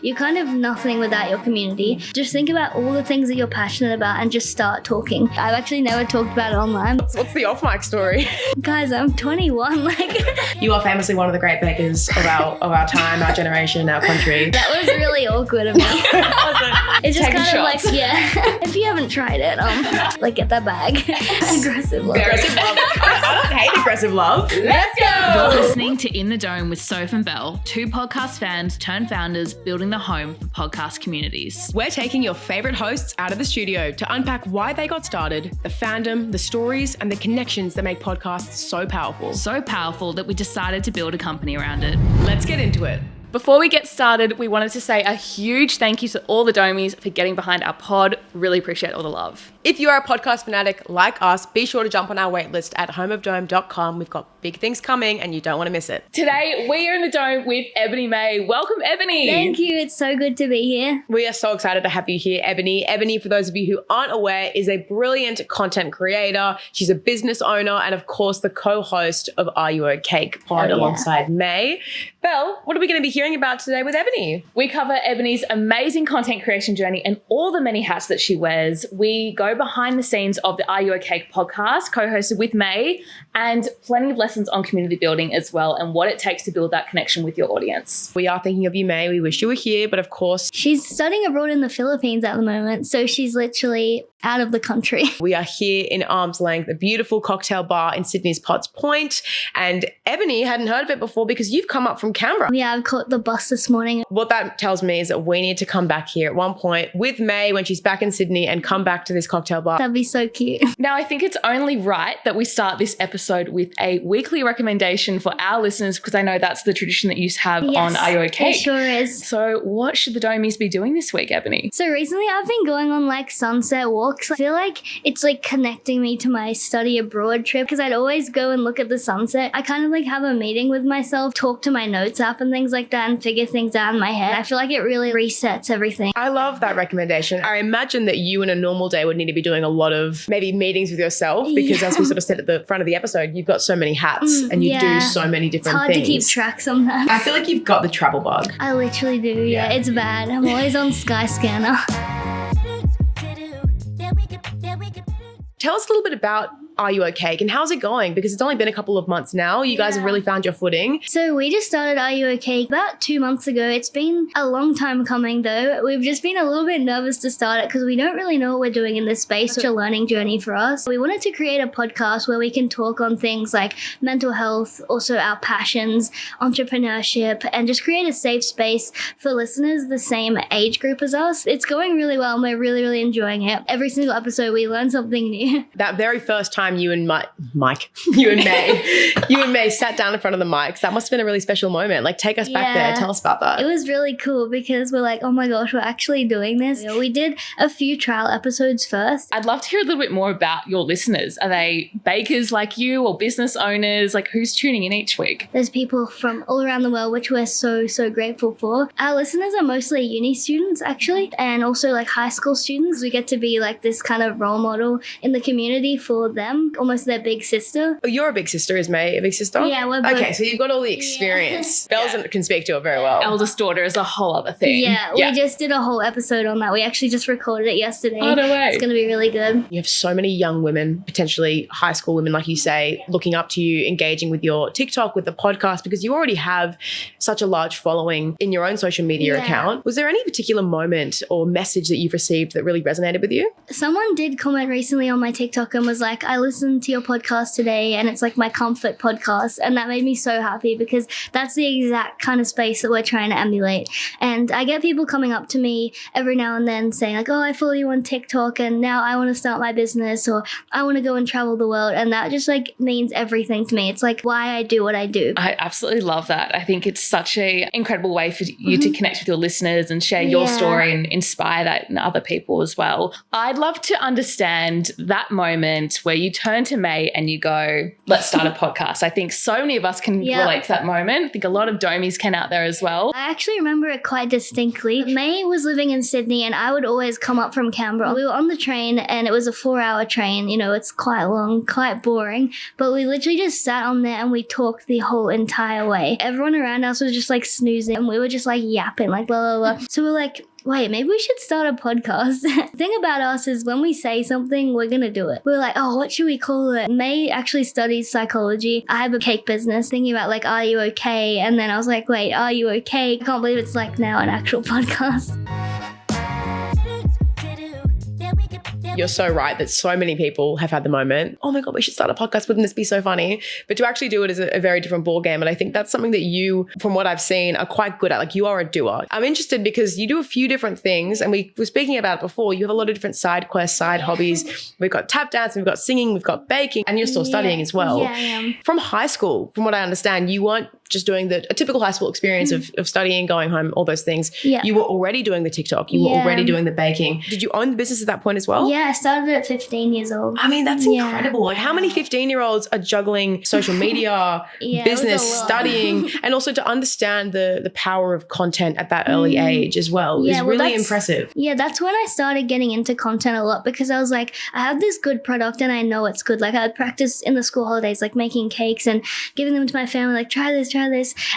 You're kind of nothing without your community. Just think about all the things that you're passionate about and just start talking. I've actually never talked about it online. What's the off-mic story? Guys, I'm 21. You are famously one of the great bakers of our time, our generation, our country. That was really awkward of me. It's just Taking kind of shots. like, yeah. If you haven't tried it, like get that bag. Aggressive love. Aggressive love. I don't hate aggressive love. Let's You're go! listening to In the Dome with Soph and Belle, two podcast fans turned founders building the home for podcast communities. We're taking your favourite hosts out of the studio to unpack why they got started, the fandom, the stories, and the connections that make podcasts so powerful. So powerful that we decided to build a company around it. Let's get into it. Before we get started, we wanted to say a huge thank you to all the Domies for getting behind our pod. Really appreciate all the love. If you are a podcast fanatic like us, be sure to jump on our waitlist at homeofdome.com. We've got big things coming and you don't want to miss it. Today, we are in the Dome with Ebony May. Welcome, Ebony. Thank you. It's so good to be here. We are so excited to have you here, Ebony. Ebony, for those of you who aren't aware, is a brilliant content creator. She's a business owner and, of course, the co-host of Are You Okay Pod alongside May. Belle, what are we going to be hearing about today with Ebony? We cover Ebony's amazing content creation journey and all the many hats that she wears. We go behind the scenes of the Are You Okay podcast, co-hosted with May, and plenty of lessons on community building as well and what it takes to build that connection with your audience. We are thinking of you, May. We wish you were here, but of course, She's studying abroad in the Philippines at the moment, so she's literally out of the country. we are here in arm's length, a beautiful cocktail bar in Sydney's Potts Point. And Ebony hadn't heard of it before because you've come up from Canberra. Yeah, I've caught the bus this morning. What that tells me is that we need to come back here at one point with May when she's back in Sydney and come back to this cocktail bar. That'd be so cute. Now, I think it's only right that we start this episode with a weekly recommendation for our listeners because I know that's the tradition that you have on Are You Okay? It sure is. So what should the Domies be doing this week, Ebony? So recently I've been going on like sunset walks. I feel like it's like connecting me to my study abroad trip because I'd always go and look at the sunset. I kind of like have a meeting with myself, talk to my notes app and things like that and figure things out in my head. I feel like it really resets everything. I love that recommendation. I imagine that you in a normal day would need to be doing a lot of maybe meetings with yourself because as we sort of said at the front of the episode, you've got so many hats and you do so many It's different hard things. to keep track sometimes. I feel like you've got the travel bug. I literally do, yeah. It's bad. I'm always on Skyscanner. Tell us a little bit about Are You Okay and how's it going? Because it's only been a couple of months now. You guys have really found your footing. So we just started Are You Okay about 2 months ago. It's been a long time coming though. We've just been a little bit nervous to start it because we don't really know what we're doing in this space. It's a learning journey for us. We wanted to create a podcast where we can talk on things like mental health, also our passions, entrepreneurship, and just create a safe space for listeners the same age group as us. It's going really well and we're really, really enjoying it. Every single episode we learn something new. That very first time you and May sat down in front of the mics, that must have been a really special moment. Like, take us back there. Tell us about that. It was really cool because we're like, oh my gosh, we're actually doing this. We did a few trial episodes first. I'd love to hear a little bit more about your listeners. Are they bakers like you or business owners? Like, who's tuning in each week? There's people from all around the world, which we're so grateful for. Our listeners are mostly uni students, actually, and also like high school students. We get to be like this kind of role model in the community for them, almost their big sister. Oh, you're a big sister, is May a big sister? Yeah, we're both. Okay, so you've got all the experience. Belle's can speak to it very well. Eldest daughter is a whole other thing. Yeah, we just did a whole episode on that. We actually just recorded it yesterday. Oh, no way. It's going to be really good. You have so many young women, potentially high school women, like you say, looking up to you, engaging with your TikTok, with the podcast, because you already have such a large following in your own social media account. Was there any particular moment or message that you've received that really resonated with you? Someone did comment recently on my TikTok and was like, I listened to your podcast today and it's like my comfort podcast. And that made me so happy because that's the exact kind of space that we're trying to emulate. And I get people coming up to me every now and then saying like, oh, I follow you on TikTok and now I want to start my business or I want to go and travel the world. And that just like means everything to me. It's like why I do what I do. I absolutely love that. I think it's such an incredible way for you to connect with your listeners and share your story and inspire that in other people as well. I'd love to understand that moment where you turn to May and you go, let's start a podcast. I think so many of us can relate to that moment. I think a lot of domies can out there as well. I actually remember it quite distinctly. May was living in Sydney and I would always come up from Canberra. We were on the train and it was a 4-hour train. You know, it's quite long, quite boring. But we literally just sat on there and we talked the whole entire way. Everyone around us was just like snoozing and we were just like yapping, like blah, blah, blah. So we're like, wait, maybe we should start a podcast. The thing about us is when we say something, we're going to do it. We're like, oh, what should we call it? May actually studies psychology. I have a cake business, thinking about like, are you okay? And then I was like, wait, are you okay? I can't believe it's like now an actual podcast. You're so right that so many people have had the moment, oh my God, we should start a podcast. Wouldn't this be so funny? But to actually do it is a very different ballgame. And I think that's something that you, from what I've seen, are quite good at. Like, you are a doer. I'm interested because you do a few different things. And we were speaking about it before. You have a lot of different side quests, side hobbies. We've got tap dance, we've got singing, we've got baking, and you're still studying as well. Yeah, I am. From high school, from what I understand, you weren't just doing a typical high school experience of studying, going home, all those things. Yeah. You were already doing the TikTok. You were already doing the baking. Did you own the business at that point as well? Yeah, I started at 15 years old. I mean, that's incredible. Like, how many 15-year-olds are juggling social media, business, studying, and also to understand the power of content at that early age as well is really impressive. Yeah, that's when I started getting into content a lot because I was like, I have this good product and I know it's good. Like, I'd practice in the school holidays, like making cakes and giving them to my family, like, try this.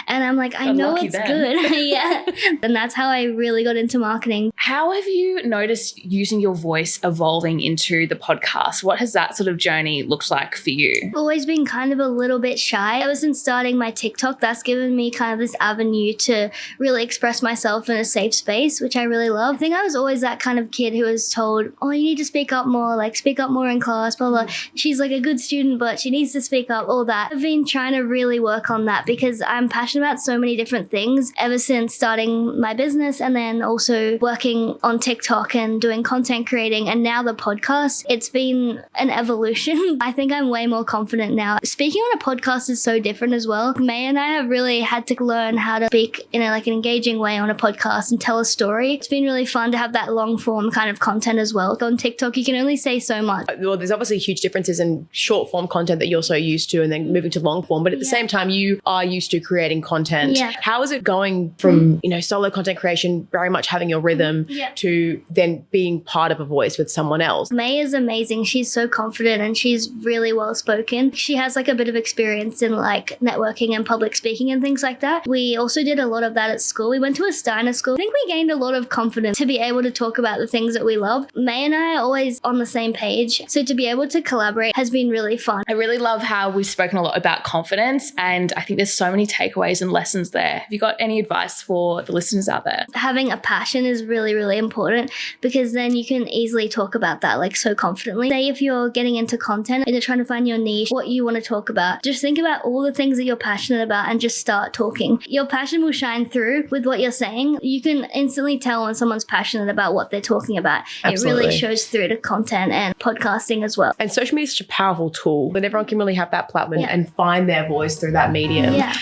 And I'm like, I know it's good. Yeah. And that's how I really got into marketing. How have you noticed using your voice evolving into the podcast? What has that sort of journey looked like for you? I've always been kind of a little bit shy. Ever since starting my TikTok, that's given me kind of this avenue to really express myself in a safe space, which I really love. I think I was always that kind of kid who was told, oh, you need to speak up more, like speak up more in class, blah, blah. She's like a good student, but she needs to speak up, all that. I've been trying to really work on that because I'm passionate about so many different things ever since starting my business and then also working on TikTok and doing content creating and now the podcast. It's been an evolution. I think I'm way more confident now. Speaking on a podcast is so different as well. May and I have really had to learn how to speak in an engaging way on a podcast and tell a story. It's been really fun to have that long form kind of content as well. On TikTok, you can only say so much. Well, there's obviously huge differences in short form content that you're so used to and then moving to long form. But at the same time, you are used to creating content. Yeah. How is it going from, solo content creation, very much having your rhythm to then being part of a voice with someone else? May is amazing. She's so confident and she's really well spoken. She has a bit of experience in networking and public speaking and things like that. We also did a lot of that at school. We went to a Steiner school. I think we gained a lot of confidence to be able to talk about the things that we love. May and I are always on the same page. So to be able to collaborate has been really fun. I really love how we've spoken a lot about confidence and I think there's so many takeaways and lessons there. Have you got any advice for the listeners out there? Having a passion is really, really important because then you can easily talk about that so confidently. Say if you're getting into content and you're trying to find your niche, what you want to talk about, just think about all the things that you're passionate about and just start talking. Your passion will shine through with what you're saying. You can instantly tell when someone's passionate about what they're talking about. Absolutely. It really shows through to content and podcasting as well. And social media is such a powerful tool that everyone can really have that platform and find their voice through that medium. Yeah.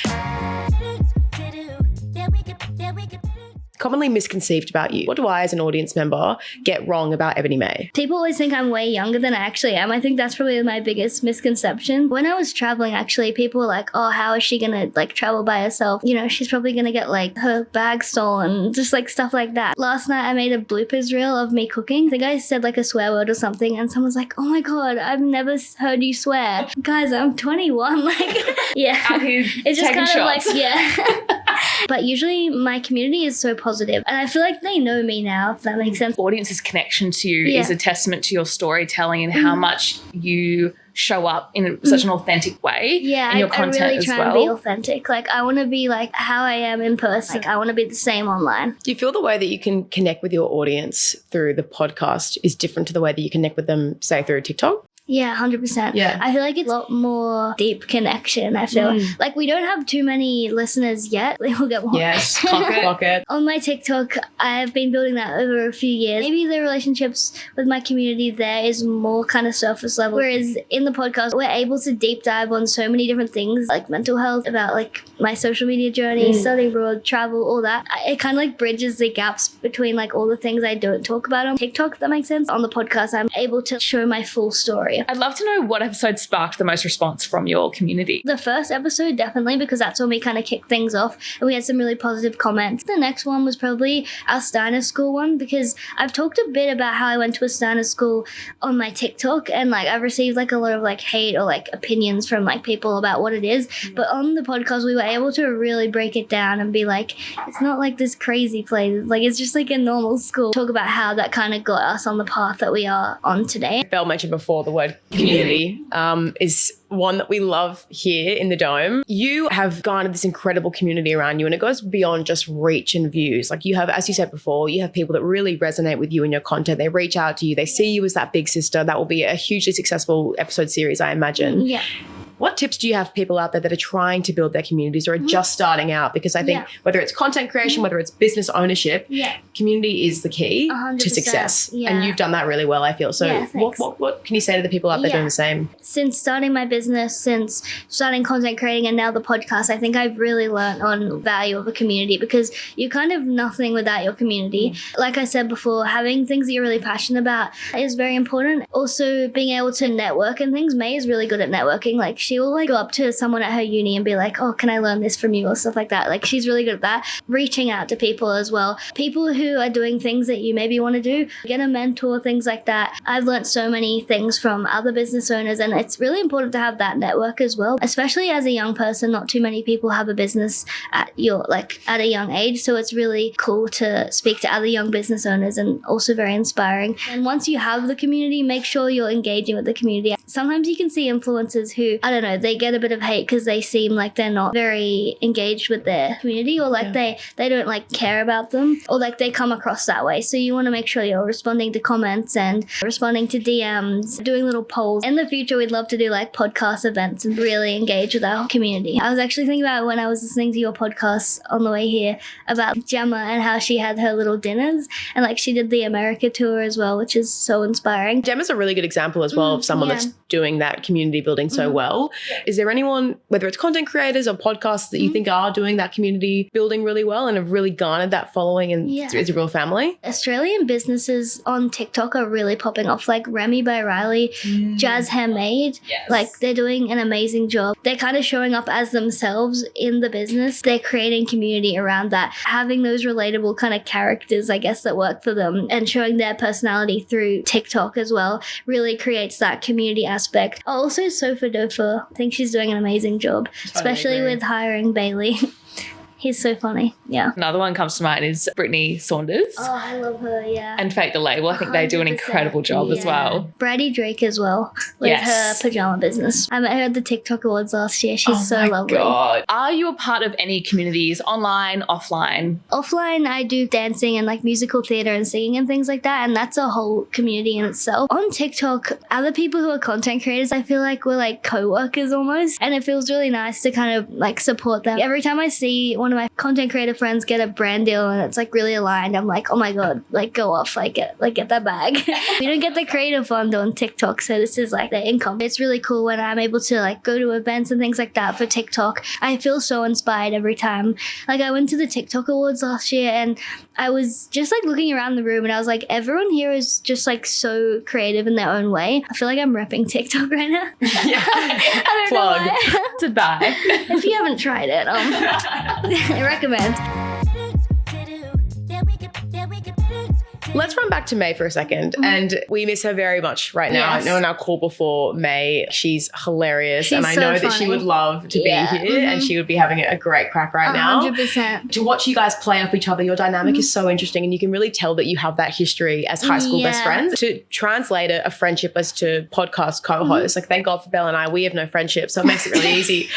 Commonly misconceived about you. What do I, as an audience member, get wrong about Ebony May? People always think I'm way younger than I actually am. I think that's probably my biggest misconception. When I was traveling, actually, people were like, oh, how is she going to travel by herself? She's probably going to get her bag stolen, just stuff like that. Last night, I made a bloopers reel of me cooking. I think I said a swear word or something and someone's like, oh my God, I've never heard you swear. Guys, I'm 21. Yeah. It's just kind shots. of yeah. But usually my community is so positive and I feel like they know me now, if that makes sense. Audience's connection to you is a testament to your storytelling and how much you show up in such an authentic way in your content I really as try well. And be authentic. I want to be how I am in person. I want to be the same online. Do you feel the way that you can connect with your audience through the podcast is different to the way that you connect with them, say, through TikTok? Yeah, 100%. Yeah. I feel like it's a lot more deep connection. I feel we don't have too many listeners yet. We'll get more. Yes, clock it. On my TikTok, I've been building that over a few years. Maybe the relationships with my community there is more kind of surface level. Whereas in the podcast, we're able to deep dive on so many different things like mental health, about my social media journey, studying abroad, travel, all that. It kind of bridges the gaps between all the things I don't talk about on TikTok, if that makes sense. On the podcast, I'm able to show my full story community. I'd love to know what episode sparked the most response from your community. The first episode, definitely, because that's when we kind of kicked things off and we had some really positive comments. The next one was probably our Steiner School one, because I've talked a bit about how I went to a Steiner School on my TikTok, and like I've received like a lot of like hate or like opinions from like people about what it is. But on the podcast, we were able to really break it down and be like, it's not like this crazy place. Like it's just like a normal school. Talk about how that kind of got us on the path that we are on today. Belle mentioned before the word community is one that we love here in the Dome. You have garnered this incredible community around you, and it goes beyond just reach and views. Like you have, as you said before, you have people that really resonate with you and your content. They reach out to you. They see you as that big sister. That will be a hugely successful episode series, I imagine. Yeah. What tips do you have for people out there that are trying to build their communities or are just starting out? Because I think whether it's content creation, whether it's business ownership, community is the key 100%. to success. Yeah. And you've done that really well, I feel. So what can you say to the people out there doing the same? Since starting my business, since starting content creating and now the podcast, I think I've really learned on value of a community, because you're kind of nothing without your community. Like I said before, having things that you're really passionate about is very important. Also, being able to network and things. May is really good at networking. Like she will like go up to someone at her uni and be like, oh, can I learn this from you or stuff like that. Like she's really good at that. Reaching out to people as well. People who are doing things that you maybe want to do. Get a mentor, things like that. I've learned so many things from other business owners, and it's really important to have that network as well. Especially as a young person, not too many people have a business at a young age. So it's really cool to speak to other young business owners, and also very inspiring. And once you have the community, make sure you're engaging with the community. Sometimes you can see influencers who, I don't know, they get a bit of hate because they seem like they're not very engaged with their community, or like they don't like care about them, or like they come across that way. So you want to make sure you're responding to comments and responding to DMs, doing little polls. In the future, we'd love to do like podcast events and really engage with our community. I was actually thinking about when I was listening to your podcast on the way here about Gemma and how she had her little dinners, and like she did the America tour as well, which is so inspiring. Gemma's a really good example as well of someone that's doing that community building so well. Is there anyone, whether it's content creators or podcasts, that you think are doing that community building really well and have really garnered that following and it's a real family? Australian businesses on TikTok are really popping off, like Remy by Riley, Jazz Handmade. Like they're doing an amazing job. They're kind of showing up as themselves in the business. They're creating community around that, having those relatable kind of characters, I guess, that work for them, and showing their personality through TikTok as well really creates that community aspect. Also, Sophie, I think she's doing an amazing job, especially with hiring Bailey. He's so funny. Yeah. Another one comes to mind is Brittany Saunders. Oh, I love her, yeah. And Fake the Label. I think they do an incredible job as well. Brady Drake as well, with her pajama business. I met her at the TikTok Awards last year. She's so lovely. God. Are you a part of any communities, online, offline? Offline, I do dancing and like musical theatre and singing and things like that, and that's a whole community in itself. On TikTok, other people who are content creators, I feel like we're like co-workers almost, and it feels really nice to kind of like support them. Every time I see one of my content creator friends get a brand deal and it's like really aligned, I'm like, oh my god, like go off, like get that bag. We don't get the creator fund on TikTok, so this is like the income. It's really cool when I'm able to like go to events and things like that for TikTok. I feel so inspired every time. Like I went to the TikTok Awards last year and I was just like looking around the room and I was like, everyone here is just like so creative in their own way. I feel like I'm repping TikTok right now. I don't know why. To buy. If you haven't tried it, I recommend. Let's run back to May for a second. And we miss her very much right now. I know in our call before, May, she's hilarious. And I know that she would love to be here and she would be having a great crack right now. 100%. To watch you guys play off each other, your dynamic is so interesting, and you can really tell that you have that history as high school best friends. To translate a friendship as to podcast co-host, like thank God for Belle and I, we have no friendship, so it makes it really easy.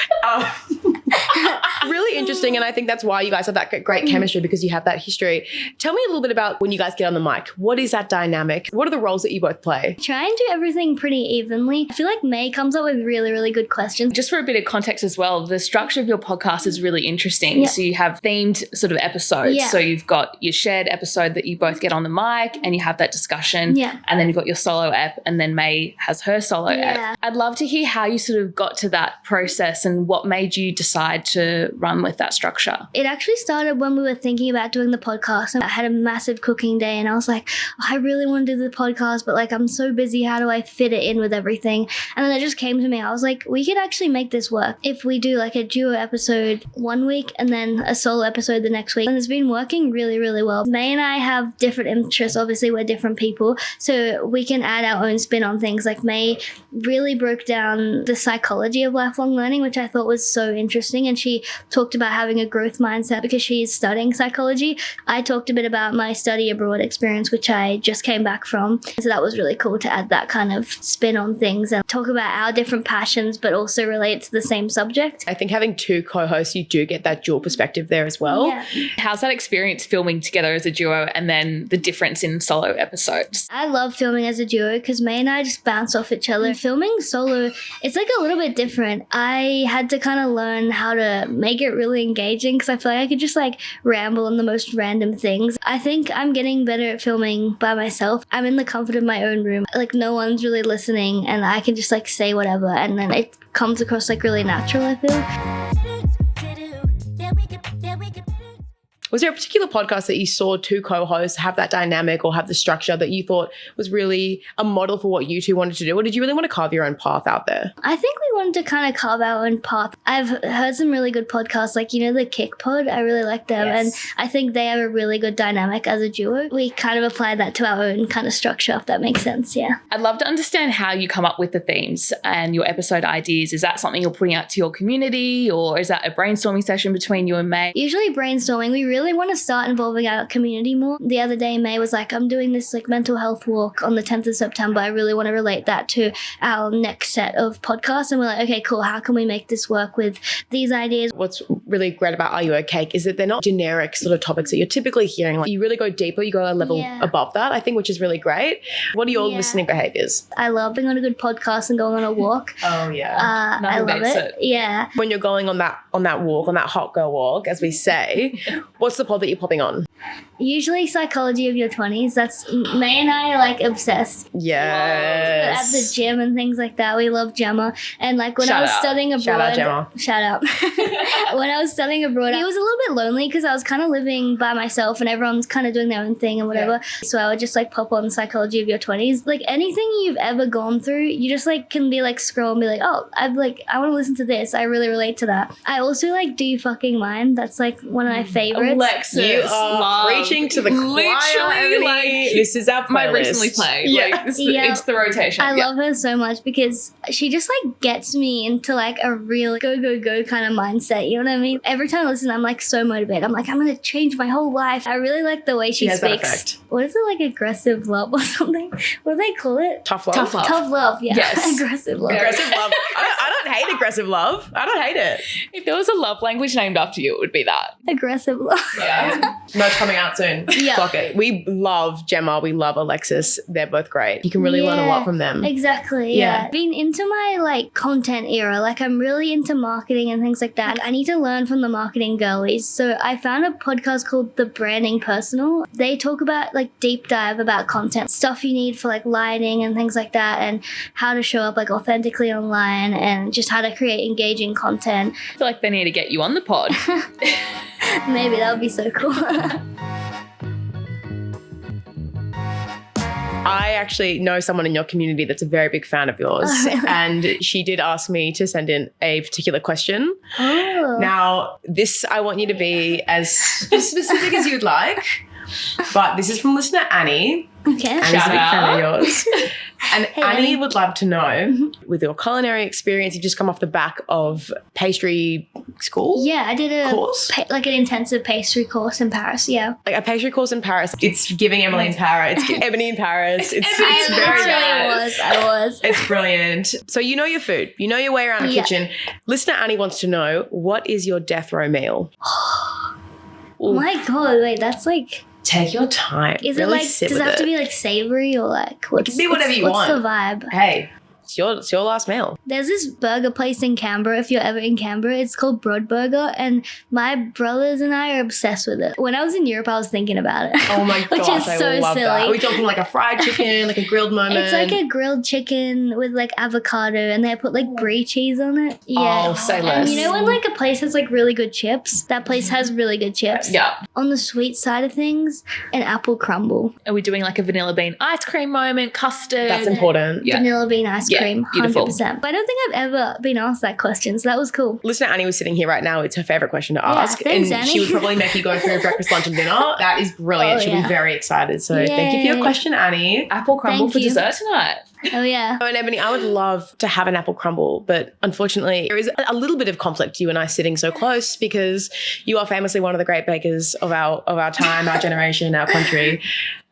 Really interesting, and I think that's why you guys have that great chemistry, because you have that history. Tell me a little bit about when you guys get on the mic. What is that dynamic? What are the roles that you both play? Try and do everything pretty evenly. I feel like May comes up with really, really good questions. Just for a bit of context as well, the structure of your podcast is really interesting. Yeah. So you have themed sort of episodes. Yeah. So you've got your shared episode that you both get on the mic and you have that discussion. Yeah. And then you've got your solo ep, and then May has her solo ep. I'd love to hear how you sort of got to that process and what made you decide to to run with that structure? It actually started when we were thinking about doing the podcast. I had a massive cooking day and I was like, I really want to do the podcast, but like I'm so busy. How do I fit it in with everything? And then it just came to me. I was like, we could actually make this work if we do like a duo episode one week and then a solo episode the next week. And it's been working really, really well. May and I have different interests. Obviously, we're different people, so we can add our own spin on things. Like May really broke down the psychology of lifelong learning, which I thought was so interesting. And she talked about having a growth mindset because she's studying psychology. I talked a bit about my study abroad experience, which I just came back from. So that was really cool to add that kind of spin on things and talk about our different passions, but also relate to the same subject. I think having two co-hosts, you do get that dual perspective there as well. Yeah. How's that experience filming together as a duo and then the difference in solo episodes? I love filming as a duo because May and I just bounce off each other. Filming solo, it's like a little bit different. I had to kind of learn how to make it really engaging because I feel like I could just like ramble on the most random things. I think I'm getting better at filming by myself. I'm in the comfort of my own room. Like no one's really listening and I can just like say whatever and then it comes across like really natural, I feel. Was there a particular podcast that you saw two co-hosts have that dynamic or have the structure that you thought was really a model for what you two wanted to do? Or did you really want to carve your own path out there? I think we wanted to kind of carve our own path. I've heard some really good podcasts, like, you know, the KICPod. I really like them. Yes. And I think they have a really good dynamic as a duo. We kind of applied that to our own kind of structure, if that makes sense. Yeah. I'd love to understand how you come up with the themes and your episode ideas. Is that something you're putting out to your community or is that a brainstorming session between you and May? Usually brainstorming. We really want to start involving our community more. The other day, May was like, I'm doing this like mental health walk on the 10th of September. I really want to relate that to our next set of podcasts. And we're like, okay, cool. How can we make this work with these ideas? What's really great about Are You Okay is that they're not generic sort of topics that you're typically hearing. Like you really go deeper, you go a level above that, I think, which is really great. What are your listening behaviors? I love being on a good podcast and going on a walk. Oh yeah. I love it. Yeah. When you're going on that walk, on that hot girl walk, as we say, what's the pod that you're popping on? Usually Psychology of Your 20s. That's May and I are like obsessed. Yes. At the gym and things like that. We love Gemma. And like when I was studying abroad. Shout out, Gemma. Shout out. When I was studying abroad, it was a little bit lonely because I was kind of living by myself and everyone's kind of doing their own thing and whatever. Yeah. So I would just like pop on Psychology of Your 20s. Like anything you've ever gone through, you just like can be like scroll and be like, oh, I want to listen to this. I really relate to that. I also like Do You Fcking Mind? That's like one of my favorites. Alexis, you are preaching to the choir, Ebony. Like, this is our playlist. My recently played. Yeah. Like, it's the rotation. I love her so much because she just like gets me into like a real go kind of mindset. You know what I mean? Every time I listen, I'm like so motivated. I'm like, I'm going to change my whole life. I really like the way she has speaks. That effect. What is it, like aggressive love or something? What do they call it? Tough love. Tough love, yeah. Yes. Aggressive love. Aggressive love. I don't hate aggressive love. I don't hate it. If there was a love language named after you, it would be that. Aggressive love. Yeah. No, it's coming out soon. Yeah. Fuck it. We love Gemma. We love Alexis. They're both great. You can really learn a lot from them. Exactly. Yeah. Been into my like content era. Like I'm really into marketing and things like that. I need to learn from the marketing girlies. So I found a podcast called The Branding Personal. They talk about like deep dive about content, stuff you need for like lighting and things like that, and how to show up like authentically online and just how to create engaging content. I feel like they need to get you on the pod. Maybe that would be so cool. I actually know someone in your community that's a very big fan of yours. Oh, really? And she did ask me to send in a particular question. Oh. Now, this I want you to be as specific as you'd like. But this is from listener Annie. Okay. Annie's Shout a big fan out. of yours. And Hey, Annie Annie. would love to know, with your culinary experience, you've just come off the back of pastry school? Yeah, I did a course? like an intensive pastry course in Paris. Yeah. Like a pastry course in Paris. It's giving Emily in Paris. It's Ebony in Paris. It's Ebony very in nice. I was. It's brilliant. So you know your food. You know your way around a Yeah. kitchen. Listener Annie wants to know, what is your death row meal? Oh my God, wait, that's like, Take your time. is really it like, sit does it with have to be like savory or like, can be whatever you what's want. the vibe? Hey, It's your last meal. There's this burger place in Canberra, if you're ever in Canberra. It's called Broad Burger, and my brothers and I are obsessed with it. When I was in Europe, I was thinking about it. Oh my Which gosh, is I so love silly. that. Are we talking like a fried chicken, like a grilled moment? It's like a grilled chicken with like avocado, and they put like brie cheese on it. Yeah. Oh, say less. And you know when like a place has like really good chips? That place has really good chips. Yeah. On the sweet side of things, an apple crumble. Are we doing like a vanilla bean ice cream moment, custard? That's important. Yeah. Vanilla bean ice Yeah, cream, beautiful. 100%. But I don't think I've ever been asked that question, so that was cool. Listener Annie was sitting here right now. It's her favourite question to ask. thanks, and Annie. she would probably make you go through breakfast, lunch and dinner. That is brilliant. Oh, She'll yeah. be very excited. So thank you for your Yay. question, Annie. Apple crumble Thank for you. dessert tonight. Oh yeah. Oh, and Ebony, I would love to have an apple crumble, but unfortunately there is a little bit of conflict, you and I sitting so close, because you are famously one of the great bakers of our time, our generation, our country.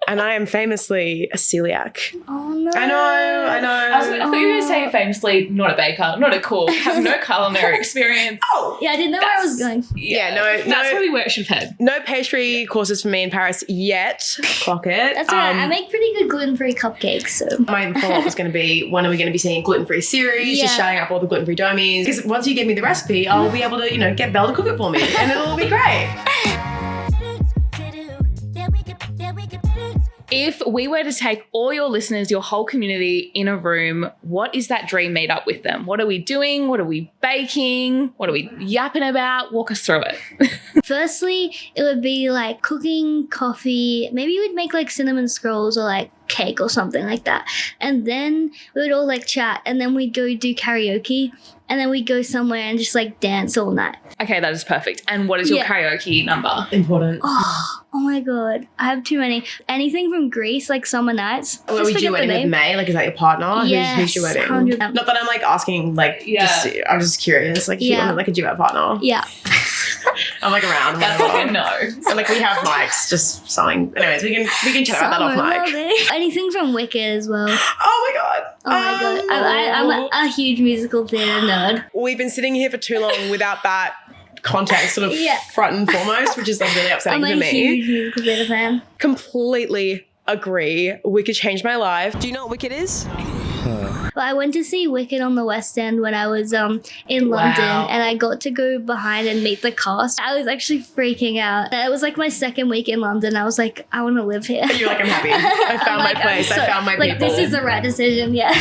And I am famously a celiac. Oh no. I know. I thought you were going to say famously not a baker, not a cook, have no culinary experience. Oh, Yeah, I didn't know where I was going. Yeah, no, That's no. probably where it should have head. no pastry courses for me in Paris yet. Clock it. That's right. I make pretty good gluten-free cupcakes, so. My follow-up was going to be, when are we going to be seeing a gluten-free series? Just Yeah. shouting out all the gluten-free domies. Because once you give me the recipe, I'll be able to, get Belle to cook it for me, and it'll all be great. If we were to take all your listeners, your whole community in a room, what is that dream meetup with them? What are we doing? What are we baking? What are we yapping about? Walk us through it. Firstly, it would be like cooking, coffee. Maybe we'd make like cinnamon scrolls or like cake or something like that. And then we would all like chat, and then we'd go do karaoke, and then we'd go somewhere and just like dance all night. Okay, that is perfect. And what is your Yeah. karaoke number? Important. Oh my god, I have too many. Anything from Greece, like Summer Nights. Were Just we forget the wedding with name. May? Like, is that your partner? Yes, who's your wedding? 100%. Not that I'm like asking, like, Yeah. I'm just curious. Like, if you Yeah. want like a duet partner. Yeah. I'm like around. That's like a whatever. no. And like we have mics, just something. Anyways, we can chat about that off Summer mic. loving. Anything from Wicked as well. Oh my god. Oh my god. I'm a huge musical theatre nerd. We've been sitting here for too long without that context sort of Yeah. front and foremost, which is like really upsetting I'm for a me. huge musical theatre fan. Completely agree. Wicked changed my life. Do you know what Wicked is? But I went to see Wicked on the West End when I was in London, and I got to go behind and meet the cast. I was actually freaking out. It was like my second week in London. I was like, I want to live here. You're like, I'm happy. I found my Like, I'm place. I so- found my like, people. this is the right decision, yeah.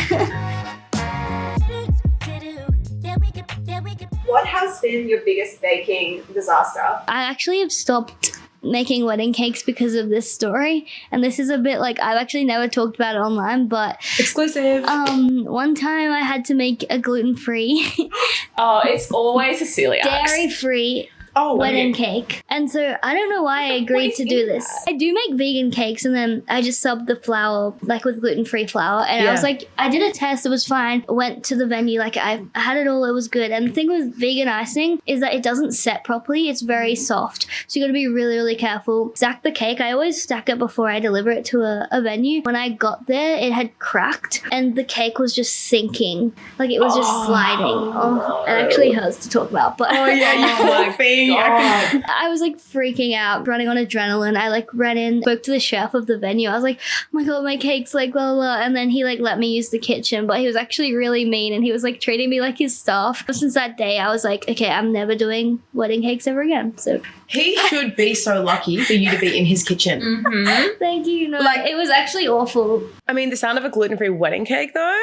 What has been your biggest baking disaster? I actually have stopped making wedding cakes because of this story, and this is a bit like, I've actually never talked about it online, but exclusive. one time I had to make a gluten-free, Oh, it's always a celiac. dairy-free Oh, wedding okay. cake. And so I don't know why I agreed to do this. I do make vegan cakes, and then I just sub the flour like with gluten-free flour, and I was Yeah. like, I did a test, it was fine. Went to the venue, like I had it all, it was good. And the thing with vegan icing is that it doesn't set properly. It's very soft, so you got to be really, really careful. Stack the cake. I always stack it before I deliver it to a venue. When I got there, it had cracked, and the cake was just sinking, like it was just sliding. Oh, it actually hurts to talk about, but Oh yeah, you poor thing. God. I was like freaking out, running on adrenaline. I like ran in, spoke to the chef of the venue. I was like, oh my god, my cake's like blah, blah, blah. And then he like let me use the kitchen, but he was actually really mean, and he was like treating me like his staff. Since that day, I was like, okay, I'm never doing wedding cakes ever again. So He should be so lucky for you to be in his kitchen. Mm-hmm. thank you. No, Like- it was actually awful. I mean, the sound of a gluten-free wedding cake, though.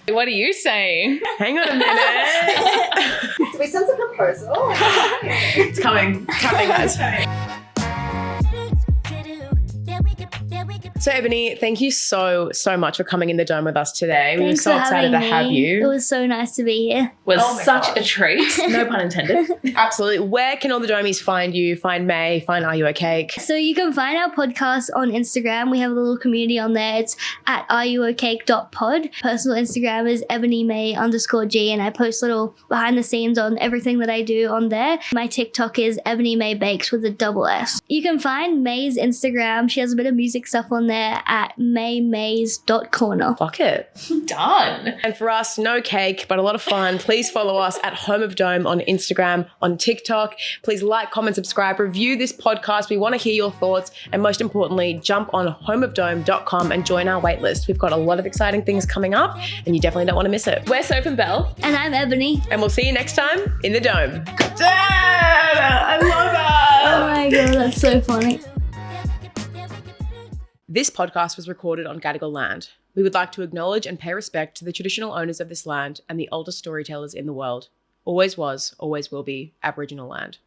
What are you saying? Hang on a minute. Did we send a proposal? It's coming. It's happening, guys. So, Ebony, thank you so much for coming in the dome with us today. We were Thanks so for excited to having have me. It you. was so nice to be here. Was Oh my such gosh. a treat. No pun intended. Absolutely. Where can all the domies find you, find May, find Are You a Cake? So you can find our podcast on Instagram. We have a little community on there. It's at areyouokcake.pod. Personal Instagram is Ebony May _G, and I post little behind the scenes on everything that I do on there. My TikTok is Ebony May Bakes with a double S. You can find May's Instagram. She has a bit of music stuff on on there at maymays.corner. Fuck it. Done. And for us, no cake, but a lot of fun. Please follow us at Home of Dome on Instagram, on TikTok. Please like, comment, subscribe, review this podcast. We want to hear your thoughts. And most importantly, jump on homeofdome.com and join our waitlist. We've got a lot of exciting things coming up and you definitely don't want to miss it. We're Sophie and Belle. And I'm Ebony. And we'll see you next time in the Dome. I love that. Oh my God, that's so funny. This podcast was recorded on Gadigal land. We would like to acknowledge and pay respect to the traditional owners of this land and the oldest storytellers in the world. Always was, always will be Aboriginal land.